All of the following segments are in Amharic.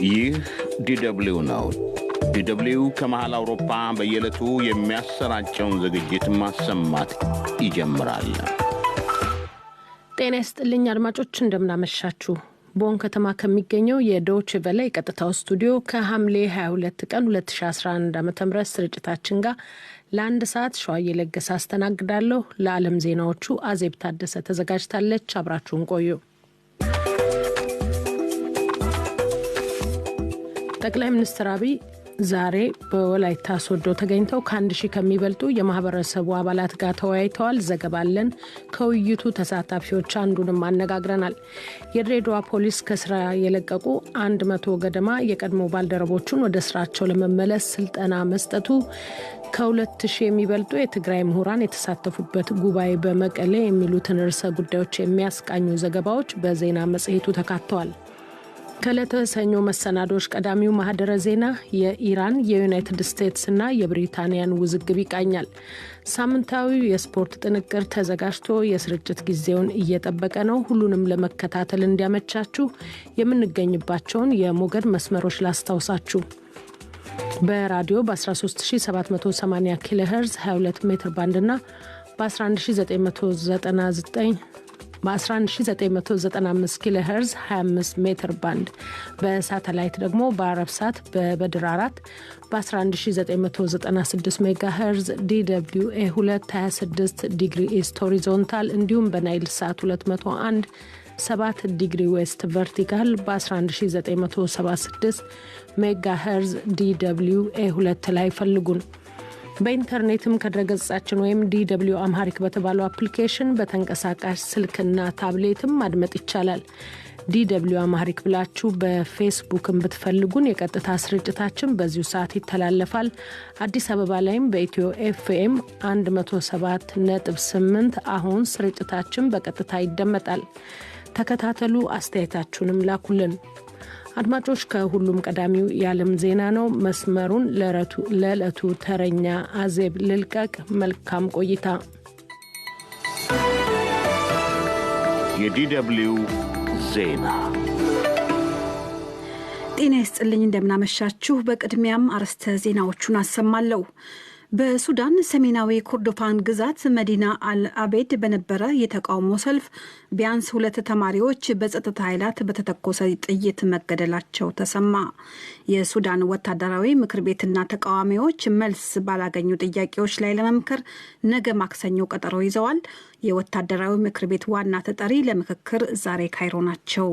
ይህ ዲደብሊው ነው። ዲደብሊው ከመሃል አውሮፓ በየዕለቱ የሚያሰራጨውን ዝግጅት ማሰማት ይጀምራል። ጤና ይስጥልኝ አድማጮች፣ እንደምናመሻችሁ። ቦን ከተማ ከሚገኘው የዶች ቬለ የቀጥታው ስቱዲዮ ከሐምሌ 22 ቀን 2011 ዓ.ም ስርጭታችን ጋር ለአንድ ሰዓት ሸዋዬ ለገሰ አስተናግዳለሁ። ለዓለም ዜናዎቹ አዜብ ታደሰ ተዘጋጅታለች። አብራችሁን ቆዩ። ጠቅላይ ሚኒስትር አብይ ዛሬ በወላይታ ሶዶ ተገኝተው ከ1000 ከሚበልጡ የማህበረሰቡ አባላት ጋር ተወያይተዋል። ዘገባለን። ከውይይቱ ተሳታፊዎች አንዱንም አነጋግረናል። የድሬዳዋ ፖሊስ ከስራ የለቀቁ 100 ገደማ የቀድሞ ባልደረቦቹን ወደ ስራቸው ለመመለስ ስልጠና መስጠቱ፣ ከ2000 የሚበልጡ የትግራይ ምሁራን የተሳተፉበት ጉባኤ በመቀሌ የሚሉትን ርዕሰ ጉዳዮች የሚያስቃኙ ዘገባዎች በዜና መጽሔቱ ተካተዋል። ከዕለተ ሰኞ መሰናዶች ቀዳሚው ማህደረ ዜና የኢራን የዩናይትድ ስቴትስ እና የብሪታንያን ውዝግብ ይቃኛል። ሳምንታዊው የስፖርት ጥንቅር ተዘጋጅቶ የስርጭት ጊዜውን እየጠበቀ ነው። ሁሉንም ለመከታተል እንዲያመቻችሁ የምንገኝባቸውን የሞገድ መስመሮች ላስታውሳችሁ። በራዲዮ በ13780 ኪሎ ሄርዝ 22 ሜትር ባንድ እና በ11995 ኪሎ ሄርዝ 25 ሜትር ባንድ፣ በሳተላይት ደግሞ በአረብ ሳት በበድር 4 በ11996 ሜጋ ሄርዝ DWA2 26 ዲግሪ ኢስት ሆሪዞንታል እንዲሁም በናይል ሳት 201 7 ዲግሪ ዌስት ቨርቲካል በ11976 ሜጋ ሄርዝ DWA2 ላይ ፈልጉን። በኢንተርኔትም ከድረገጻችን ወይም DW Amharic በተባለው አፕሊኬሽን በተንቀሳቃሽ ስልክና ታብሌትም ማድመጥ ይቻላል። DW Amharic ብላችሁ በፌስቡክም ብትፈልጉን የቀጥታ ስርጭታችን በዚሁ ሰዓት ይተላለፋል። አዲስ አበባ ላይም በኢትዮ FM 107.8 አሁን ስርጭታችን በቀጥታ ይደመጣል። ተከታተሉ፣ አስተያየታችሁንም ላኩልን። አድማጮች፣ ከሁሉም ቀዳሚው የዓለም ዜና ነው። መስመሩን ለዕለቱ ተረኛ አዜብ ልልቀቅ። መልካም ቆይታ። የዲደብሊው ዜና። ጤና ይስጥልኝ፣ እንደምናመሻችሁ። በቅድሚያም አርዕስተ ዜናዎቹን አሰማለሁ። በሱዳን ሰሜናዊ ኮርዶፋን ግዛት መዲና አልአቤድ በነበረ የተቃውሞ ሰልፍ ቢያንስ 2 ተማሪዎች በጸጥታ ኃይላት በተተኮሰ ጥይት መገደላቸው ተሰማ። የሱዳን ወታደራዊ ምክር ቤትና ተቃዋሚዎች መልስ ባላገኙ ጥያቄዎች ላይ ለመምከር ነገ ማክሰኞ ቀጠሮ ይዘዋል። የወታደራዊ ምክር ቤት ዋና ተጠሪ ለምክክር ዛሬ ካይሮ ናቸው።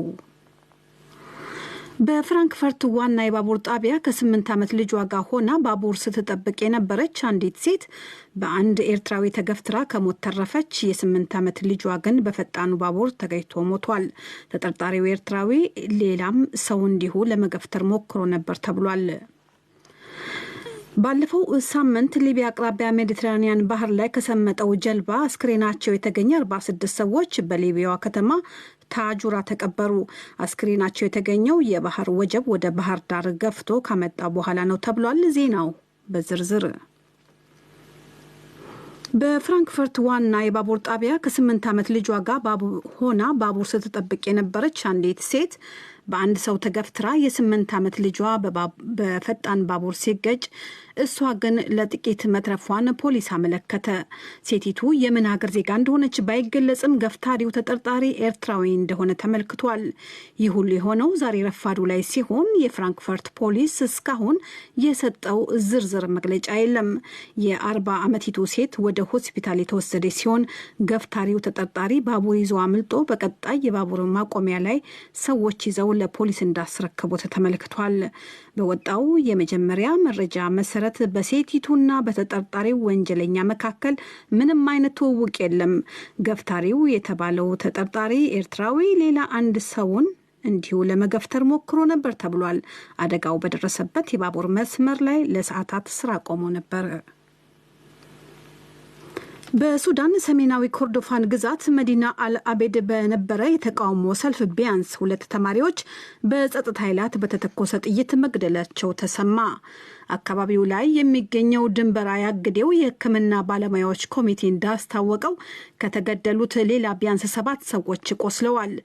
በፍራንክፈርት ዋና የባቡር ጣቢያ ከ8 ዓመት ልጇ ጋር ሆና ባቡር ስትጠብቅ የነበረች አንዲት ሴት በአንድ ኤርትራዊ ተገፍትራ ከሞት ተረፈች። የ8 ዓመት ልጇ ግን በፈጣኑ ባቡር ተገይቶ ሞቷል። ተጠርጣሪው ኤርትራዊ ሌላም ሰው እንዲሁ ለመገፍተር ሞክሮ ነበር ተብሏል። ባለፈው ሳምንት ሊቢያ አቅራቢያ ሜዲትራኒያን ባህር ላይ ከሰመጠው ጀልባ አስክሬናቸው የተገኘ 46 ሰዎች በሊቢያዋ ከተማ ታጁራ ተቀበሩ። አስክሬናቸው የተገኘው የባህር ወጀብ ወደ ባህር ዳር ገፍቶ ካመጣ በኋላ ነው ተብሏል። ዜናው በዝርዝር። በፍራንክፈርት ዋና የባቡር ጣቢያ ከ8 ዓመት ልጇ ጋር ሆና ባቡር ስትጠብቅ የነበረች አንዲት ሴት በአንድ ሰው ተገፍትራ የ8 ዓመት ልጇ በፈጣን ባቡር ሲገጭ እሷ ግን ለጥቂት መትረፏን ፖሊስ አመለከተ። ሴቲቱ የምን ሀገር ዜጋ እንደሆነች ባይገለጽም ገፍታሪው ተጠርጣሪ ኤርትራዊ እንደሆነ ተመልክቷል። ይህ ሁሉ የሆነው ዛሬ ረፋዱ ላይ ሲሆን የፍራንክፈርት ፖሊስ እስካሁን የሰጠው ዝርዝር መግለጫ የለም። የ40 ዓመቲቱ ሴት ወደ ሆስፒታል የተወሰደ ሲሆን ገፍታሪው ተጠርጣሪ ባቡር ይዞ አምልጦ በቀጣይ የባቡር ማቆሚያ ላይ ሰዎች ይዘው ለፖሊስ እንዳስረከቡት ተመልክቷል። በወጣው የመጀመሪያ መረጃ መሰረት በሴቲቱና በተጠርጣሪው ወንጀለኛ መካከል ምንም አይነት ትውውቅ የለም። ገፍታሪው የተባለው ተጠርጣሪ ኤርትራዊ ሌላ አንድ ሰውን እንዲሁ ለመገፍተር ሞክሮ ነበር ተብሏል። አደጋው በደረሰበት የባቡር መስመር ላይ ለሰዓታት ስራ ቆሞ ነበር። በሱዳን ሰሜናዊ ኮርዶፋን ግዛት መዲና አልአቤድ በነበረ የተቃውሞ ሰልፍ ቢያንስ 2 ተማሪዎች በጸጥታ ኃይላት በተተኮሰ ጥይት መግደላቸው ተሰማ። አካባቢው ላይ የሚገኘው ድንበር አያግዴው የሕክምና ባለሙያዎች ኮሚቴ እንዳስታወቀው ከተገደሉት ሌላ ቢያንስ 7 ሰዎች ቆስለዋል።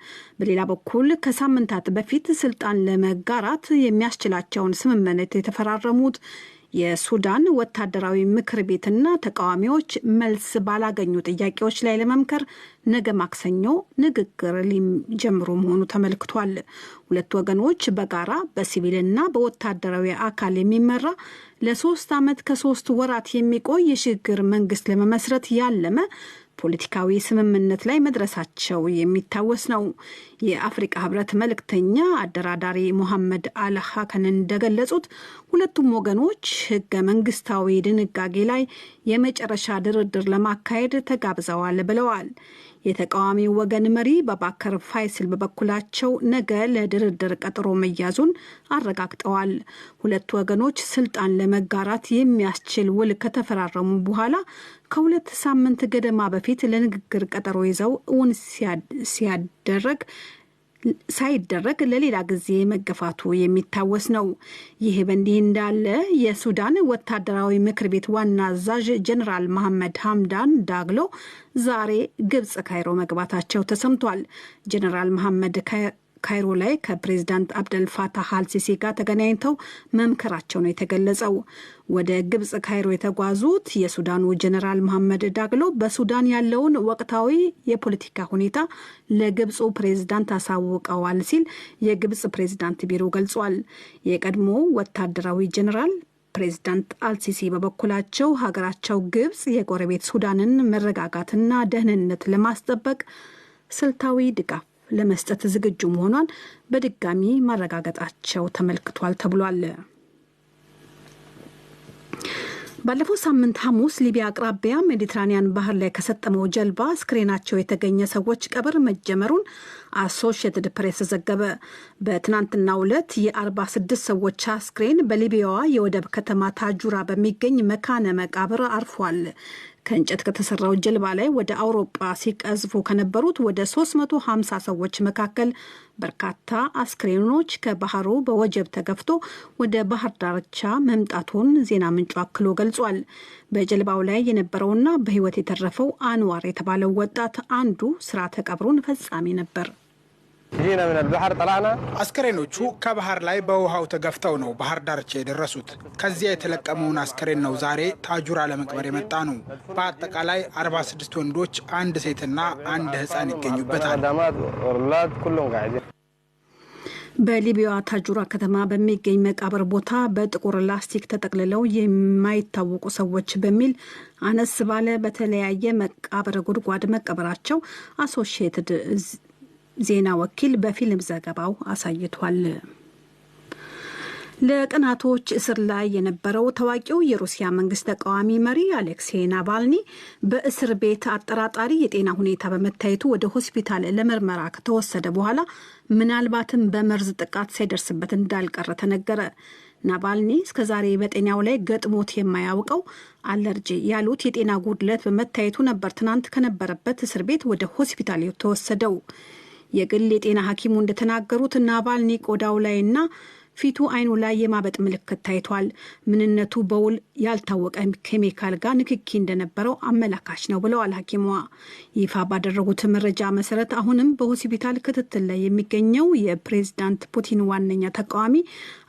በሌላ በኩል ከሳምንታት በፊት ስልጣን ለመጋራት የሚያስችላቸውን ስምምነት የተፈራረሙት የሱዳን ወታደራዊ ምክር ቤትና ተቃዋሚዎች መልስ ባላገኙ ጥያቄዎች ላይ ለመምከር ነገ ማክሰኞ ንግግር ሊጀምሩ መሆኑ ተመልክቷል። ሁለቱ ወገኖች በጋራ በሲቪልና በወታደራዊ አካል የሚመራ ለ3 ዓመት ከ3 ወራት የሚቆይ የሽግግር መንግስት ለመመስረት ያለመ ፖለቲካዊ ስምምነት ላይ መድረሳቸው የሚታወስ ነው። የአፍሪካ ህብረት መልእክተኛ አደራዳሪ ሙሐመድ አልሐከን እንደገለጹት ሁለቱም ወገኖች ህገ መንግስታዊ ድንጋጌ ላይ የመጨረሻ ድርድር ለማካሄድ ተጋብዘዋል ብለዋል። የተቃዋሚው ወገን መሪ በባከር ፋይስል በበኩላቸው ነገ ለድርድር ቀጠሮ መያዙን አረጋግጠዋል። ሁለቱ ወገኖች ስልጣን ለመጋራት የሚያስችል ውል ከተፈራረሙ በኋላ ከ2 ሳምንት ገደማ በፊት ለንግግር ቀጠሮ ይዘው እውን ሳይደረግ ለሌላ ጊዜ መገፋቱ የሚታወስ ነው። ይህ በእንዲህ እንዳለ የሱዳን ወታደራዊ ምክር ቤት ዋና አዛዥ ጀነራል መሐመድ ሐምዳን ዳግሎ ዛሬ ግብጽ ካይሮ መግባታቸው ተሰምቷል። ጀነራል መሐመድ ካይሮ ላይ ከፕሬዝዳንት አብደል ፋታህ አልሲሲ ጋር ተገናኝተው መምከራቸው ነው የተገለጸው። ወደ ግብጽ ካይሮ የተጓዙት የሱዳኑ ጀነራል መሐመድ ዳግሎ በሱዳን ያለውን ወቅታዊ የፖለቲካ ሁኔታ ለግብጹ ፕሬዝዳንት አሳውቀዋል ሲል የግብጽ ፕሬዝዳንት ቢሮ ገልጿል። የቀድሞ ወታደራዊ ጀነራል ፕሬዝዳንት አልሲሲ በበኩላቸው ሀገራቸው ግብጽ የጎረቤት ሱዳንን መረጋጋትና ደህንነት ለማስጠበቅ ስልታዊ ድጋፍ ለመስጠት ዝግጁ መሆኗን በድጋሚ ማረጋገጣቸው ተመልክቷል ተብሏል። ባለፈው ሳምንት ሐሙስ ሊቢያ አቅራቢያ ሜዲትራኒያን ባህር ላይ ከሰጠመው ጀልባ አስክሬናቸው የተገኘ ሰዎች ቀብር መጀመሩን አሶሺየትድ ፕሬስ ዘገበ። በትናንትናው ዕለት የ46 ሰዎች አስክሬን በሊቢያዋ የወደብ ከተማ ታጁራ በሚገኝ መካነ መቃብር አርፏል። ከእንጨት ከተሰራው ጀልባ ላይ ወደ አውሮፓ ሲቀዝፉ ከነበሩት ወደ 350 ሰዎች መካከል በርካታ አስክሬኖች ከባህሩ በወጀብ ተገፍቶ ወደ ባህር ዳርቻ መምጣቱን ዜና ምንጩ አክሎ ገልጿል። በጀልባው ላይ የነበረውና በሕይወት የተረፈው አንዋር የተባለው ወጣት አንዱ ስርዓተ ቀብሩን ፈጻሚ ነበር። አስከሬኖቹ ከባህር ላይ በውሃው ተገፍተው ነው ባህር ዳርቻ የደረሱት። ከዚያ የተለቀመውን አስከሬን ነው ዛሬ ታጁራ ለመቅበር የመጣ ነው። በአጠቃላይ 46 ወንዶች፣ 1 ሴትና 1 ሕፃን ይገኙበታል። በሊቢያ ታጁራ ከተማ በሚገኝ መቃብር ቦታ በጥቁር ላስቲክ ተጠቅልለው የማይታወቁ ሰዎች በሚል አነስ ባለ በተለያየ መቃብር ጉድጓድ መቀበራቸው አሶሺየትድ ዜና ወኪል በፊልም ዘገባው አሳይቷል። ለቀናቶች እስር ላይ የነበረው ታዋቂው የሩሲያ መንግስት ተቃዋሚ መሪ አሌክሴይ ናቫልኒ በእስር ቤት አጠራጣሪ የጤና ሁኔታ በመታየቱ ወደ ሆስፒታል ለምርመራ ከተወሰደ በኋላ ምናልባትም በመርዝ ጥቃት ሳይደርስበት እንዳልቀረ ተነገረ። ናቫልኒ እስከዛሬ በጤናው ላይ ገጥሞት የማያውቀው አለርጂ ያሉት የጤና ጉድለት በመታየቱ ነበር ትናንት ከነበረበት እስር ቤት ወደ ሆስፒታል የተወሰደው። የግል የጤና ሐኪሙ እንደተናገሩት ናቫልኒ ቆዳው ላይና ፊቱ አይኑ ላይ የማበጥ ምልክት ታይቷል። ምንነቱ በውል ያልታወቀ ኬሚካል ጋር ንክኪ እንደነበረው አመላካች ነው ብለዋል ሐኪሟ። ይፋ ባደረጉት መረጃ መሰረት አሁንም በሆስፒታል ክትትል ላይ የሚገኘው የፕሬዝዳንት ፑቲን ዋነኛ ተቃዋሚ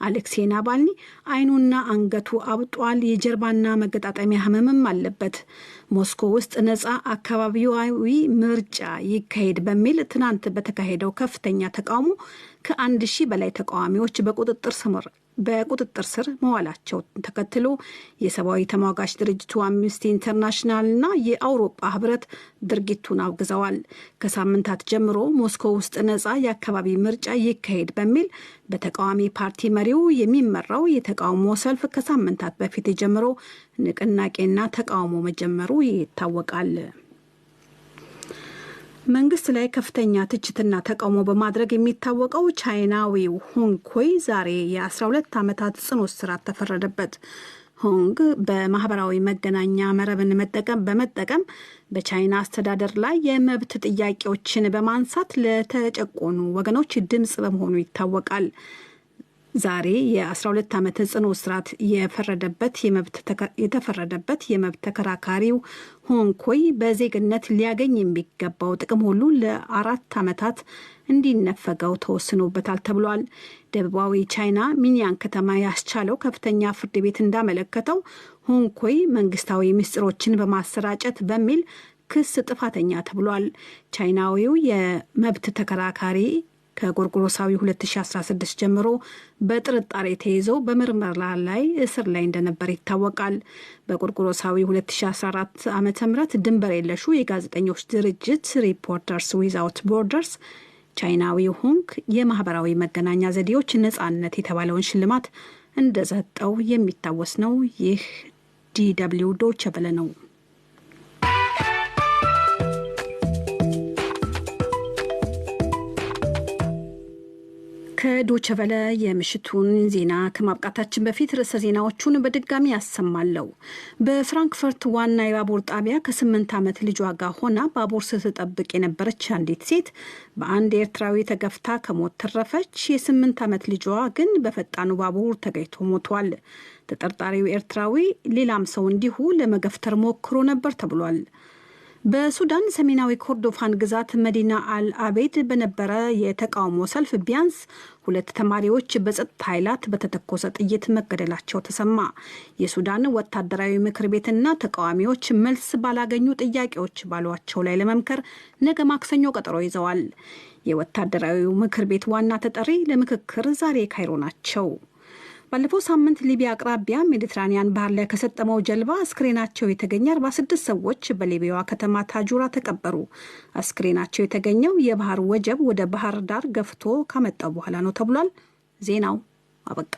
አሌክሴይ ናቫልኒ አይኑና አንገቱ አብጧል። የጀርባና መገጣጠሚያ ህመምም አለበት። ሞስኮ ውስጥ ነፃ አካባቢያዊ ምርጫ ይካሄድ በሚል ትናንት በተካሄደው ከፍተኛ ተቃውሞ ከ1000 በላይ ተቃዋሚዎች በቁጥጥር ስር መዋላቸው ተከትሎ የሰብአዊ ተሟጋች ድርጅቱ አምነስቲ ኢንተርናሽናልና የአውሮፓ ህብረት ድርጊቱን አውግዘዋል። ከሳምንታት ጀምሮ ሞስኮ ውስጥ ነፃ የአካባቢ ምርጫ ይካሄድ በሚል በተቃዋሚ ፓርቲ መሪው የሚመራው የተቃውሞ ሰልፍ ከሳምንታት በፊት ጀምሮ ንቅናቄና ተቃውሞ መጀመሩ ይታወቃል። መንግስት ላይ ከፍተኛ ትችትና ተቃውሞ በማድረግ የሚታወቀው ቻይናዊው ሆንግ ኮንግ ዛሬ የ12 ዓመታት ጽኑ እስራት ተፈረደበት። ሆንግ በማህበራዊ መገናኛ መረብን በመጠቀም በቻይና አስተዳደር ላይ የመብት ጥያቄዎችን በማንሳት ለተጨቆኑ ወገኖች ድምጽ በመሆኑ ይታወቃል። ዛሬ የ12 ዓመት ጽኑ እስራት የተፈረደበት የመብት ተከራካሪው ሆንኮይ በዜግነት ሊያገኝ የሚገባው ጥቅም ሁሉ ለ4 ዓመታት እንዲነፈገው ተወስኖበታል ተብሏል። ደቡባዊ ቻይና ሚኒያን ከተማ ያስቻለው ከፍተኛ ፍርድ ቤት እንዳመለከተው ሆንኮይ መንግስታዊ ምስጢሮችን በማሰራጨት በሚል ክስ ጥፋተኛ ተብሏል። ቻይናዊው የመብት ተከራካሪ ከጎርጎሮሳዊ 2016 ጀምሮ በጥርጣሬ ተይዘው በምርመራ ላይ እስር ላይ እንደነበር ይታወቃል። በጎርጎሮሳዊ 2014 ዓመተ ምህረት ድንበር የለሹ የጋዜጠኞች ድርጅት ሪፖርተርስ ዊዛውት ቦርደርስ ቻይናዊው ሆንግ የማህበራዊ መገናኛ ዘዴዎች ነጻነት የተባለውን ሽልማት እንደሰጠው የሚታወስ ነው። ይህ DW ዶይቼ ቬለ ነው። ከዶይቼ ቬለ የምሽቱን ዜና ከማብቃታችን በፊት ርዕሰ ዜናዎቹን በድጋሚ ያሰማለሁ። በፍራንክፈርት ዋና የባቡር ጣቢያ ከ8 ዓመት ልጇ ጋር ሆና ባቡር ስትጠብቅ የነበረች አንዲት ሴት በአንድ ኤርትራዊ ተገፍታ ከሞት ተረፈች። የ8 ዓመት ልጇ ግን በፈጣኑ ባቡር ተገይቶ ሞቷል። ተጠርጣሪው ኤርትራዊ ሌላም ሰው እንዲሁ ለመገፍተር ሞክሮ ነበር ተብሏል። በሱዳን ሰሜናዊ ኮርዶፋን ግዛት መዲና አልአቤድ በነበረ የተቃውሞ ሰልፍ ቢያንስ 2 ተማሪዎች በጸጥታ ኃይላት በተተኮሰ ጥይት መገደላቸው ተሰማ። የሱዳን ወታደራዊ ምክር ቤትና ተቃዋሚዎች መልስ ባላገኙ ጥያቄዎች ባሏቸው ላይ ለመምከር ነገ ማክሰኞ ቀጠሮ ይዘዋል። የወታደራዊ ምክር ቤት ዋና ተጠሪ ለምክክር ዛሬ ካይሮ ናቸው። ባለፈው ሳምንት ሊቢያ አቅራቢያ ሜዲትራኒያን ባህር ላይ ከሰጠመው ጀልባ አስክሬናቸው የተገኘ 46 ሰዎች በሊቢያዋ ከተማ ታጁራ ተቀበሩ። አስክሬናቸው የተገኘው የባህር ወጀብ ወደ ባህር ዳር ገፍቶ ካመጣው በኋላ ነው ተብሏል። ዜናው አበቃ።